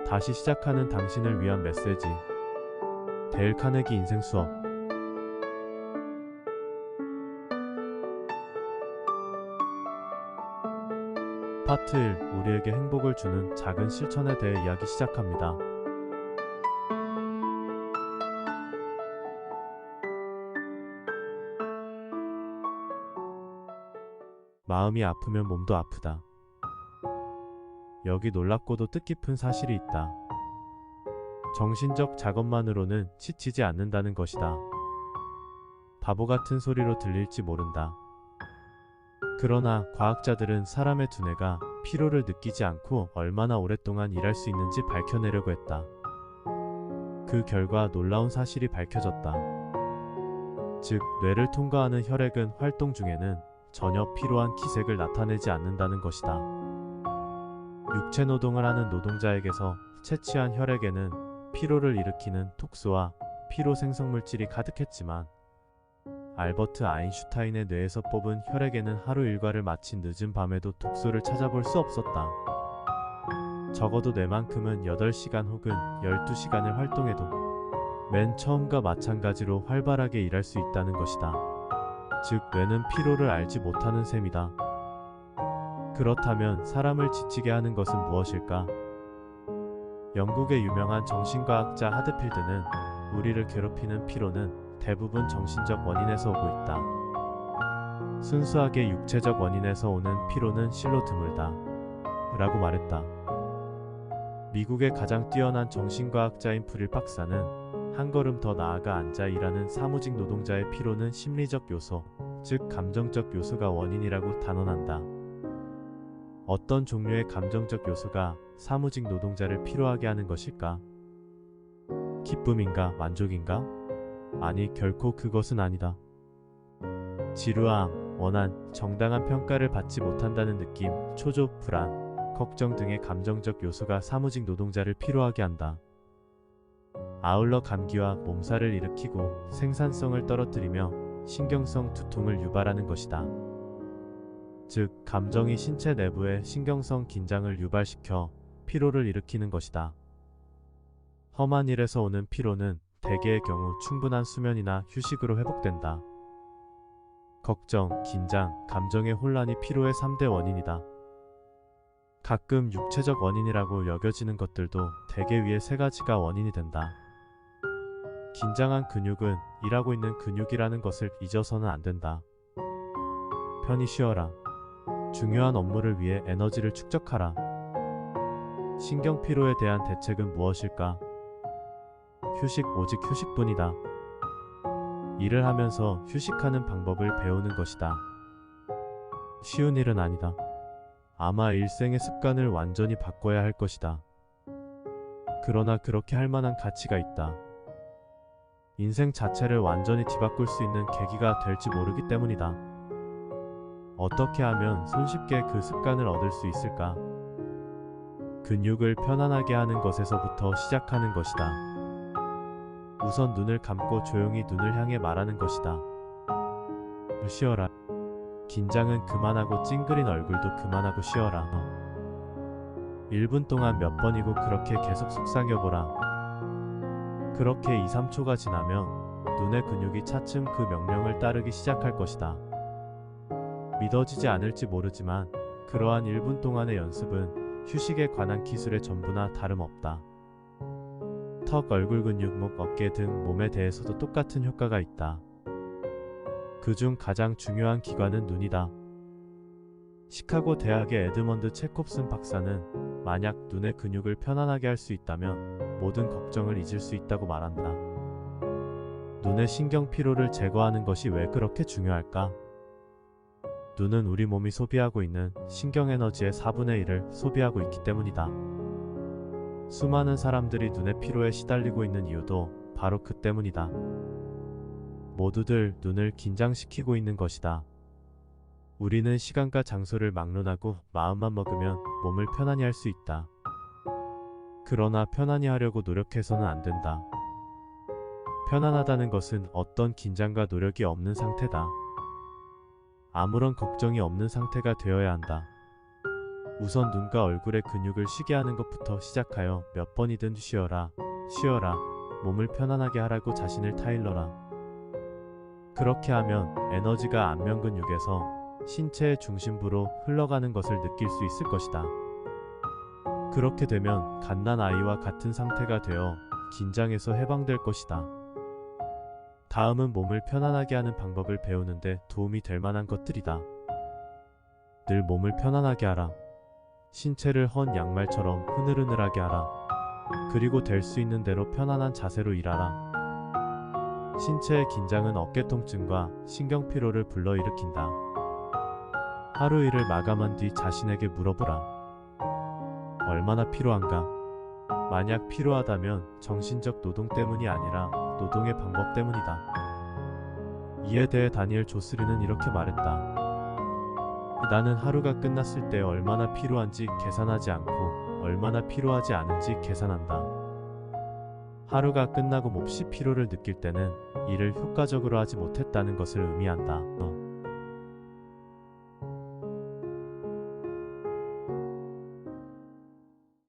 다시 시작하는 당신을 위한 메시지. 데일 카네기 인생 수업. 파트 1. 우리에게 행복을 주는 작은 실천에 대해 이야기 시작합니다. 마음이 아프면 몸도 아프다. 여기 놀랍고도 뜻깊은 사실이 있다. 정신적 작업만으로는 지치지 않는다는 것이다. 바보 같은 소리로 들릴지 모른다. 그러나 과학자들은 사람의 두뇌가 피로를 느끼지 않고 얼마나 오랫동안 일할 수 있는지 밝혀내려고 했다. 그 결과 놀라운 사실이 밝혀졌다. 즉, 뇌를 통과하는 혈액은 활동 중에는 전혀 피로한 기색을 나타내지 않는다는 것이다. 육체 노동을 하는 노동자에게서 채취한 혈액에는 피로를 일으키는 톡스와 피로 생성물질이 가득했지만 알버트 아인슈타인의 뇌에서 뽑은 혈액에는 하루 일과를 마친 늦은 밤에도 독소를 찾아볼 수 없었다. 적어도 뇌만큼은 8시간 혹은 12시간을 활동해도 맨 처음과 마찬가지로 활발하게 일할 수 있다는 것이다. 즉, 뇌는 피로를 알지 못하는 셈이다. 그렇다면 사람을 지치게 하는 것은 무엇일까? 영국의 유명한 정신과학자 하드필드는 우리를 괴롭히는 피로는 대부분 정신적 원인에서 오고 있다. 순수하게 육체적 원인에서 오는 피로는 실로 드물다. 라고 말했다. 미국의 가장 뛰어난 정신과학자인 프릴 박사는 한 걸음 더 나아가 앉아 일하는 사무직 노동자의 피로는 심리적 요소, 즉 감정적 요소가 원인이라고 단언한다. 어떤 종류의 감정적 요소가 사무직 노동자를 피로하게 하는 것일까? 기쁨인가? 만족인가? 아니, 결코 그것은 아니다. 지루함, 원한, 정당한 평가를 받지 못한다는 느낌, 초조, 불안, 걱정 등의 감정적 요소가 사무직 노동자를 피로하게 한다. 아울러 감기와 몸살을 일으키고 생산성을 떨어뜨리며 신경성 두통을 유발하는 것이다. 즉, 감정이 신체 내부의 신경성 긴장을 유발시켜 피로를 일으키는 것이다. 험한 일에서 오는 피로는 대개의 경우 충분한 수면이나 휴식으로 회복된다. 걱정, 긴장, 감정의 혼란이 피로의 3대 원인이다. 가끔 육체적 원인이라고 여겨지는 것들도 대개 위의 3가지가 원인이 된다. 긴장한 근육은 일하고 있는 근육이라는 것을 잊어서는 안 된다. 편히 쉬어라. 중요한 업무를 위해 에너지를 축적하라. 신경 피로에 대한 대책은 무엇일까? 휴식, 오직 휴식뿐이다. 일을 하면서 휴식하는 방법을 배우는 것이다. 쉬운 일은 아니다. 아마 일생의 습관을 완전히 바꿔야 할 것이다. 그러나 그렇게 할 만한 가치가 있다. 인생 자체를 완전히 뒤바꿀 수 있는 계기가 될지 모르기 때문이다. 어떻게 하면 손쉽게 그 습관을 얻을 수 있을까? 근육을 편안하게 하는 것에서부터 시작하는 것이다. 우선 눈을 감고 조용히 눈을 향해 말하는 것이다. 쉬어라. 긴장은 그만하고 찡그린 얼굴도 그만하고 쉬어라. 1분 동안 몇 번이고 그렇게 계속 속삭여보라. 그렇게 2-3초가 지나면 눈의 근육이 차츰 그 명령을 따르기 시작할 것이다. 믿어지지 않을지 모르지만 그러한 1분 동안의 연습은 휴식에 관한 기술의 전부나 다름없다. 턱, 얼굴 근육, 목, 어깨 등 몸에 대해서도 똑같은 효과가 있다. 그중 가장 중요한 기관은 눈이다. 시카고 대학의 에드먼드 체콥슨 박사는 만약 눈의 근육을 편안하게 할 수 있다면 모든 걱정을 잊을 수 있다고 말한다. 눈의 신경 피로를 제거하는 것이 왜 그렇게 중요할까? 눈은 우리 몸이 소비하고 있는 신경 에너지의 4분의 1을 소비하고 있기 때문이다. 수많은 사람들이 눈의 피로에 시달리고 있는 이유도 바로 그 때문이다. 모두들 눈을 긴장시키고 있는 것이다. 우리는 시간과 장소를 막론하고 마음만 먹으면 몸을 편안히 할 수 있다. 그러나 편안히 하려고 노력해서는 안 된다. 편안하다는 것은 어떤 긴장과 노력이 없는 상태다. 아무런 걱정이 없는 상태가 되어야 한다. 우선 눈과 얼굴의 근육을 쉬게 하는 것부터 시작하여 몇 번이든 쉬어라, 쉬어라, 몸을 편안하게 하라고 자신을 타일러라. 그렇게 하면 에너지가 안면 근육에서 신체의 중심부로 흘러가는 것을 느낄 수 있을 것이다. 그렇게 되면 갓난 아이와 같은 상태가 되어 긴장에서 해방될 것이다. 다음은 몸을 편안하게 하는 방법을 배우는데 도움이 될 만한 것들이다. 늘 몸을 편안하게 하라. 신체를 헌 양말처럼 흐느흐느하게 하라. 그리고 될 수 있는 대로 편안한 자세로 일하라. 신체의 긴장은 어깨 통증과 신경 피로를 불러일으킨다. 하루 일을 마감한 뒤 자신에게 물어보라. 얼마나 피로한가? 만약 피로하다면 정신적 노동 때문이 아니라 노동의 방법 때문이다. 이에 대해 다니엘 조스리는 이렇게 말했다. 나는 하루가 끝났을 때 얼마나 피로한지 계산하지 않고 얼마나 피로하지 않은지 계산한다. 하루가 끝나고 몹시 피로를 느낄 때는 일을 효과적으로 하지 못했다는 것을 의미한다.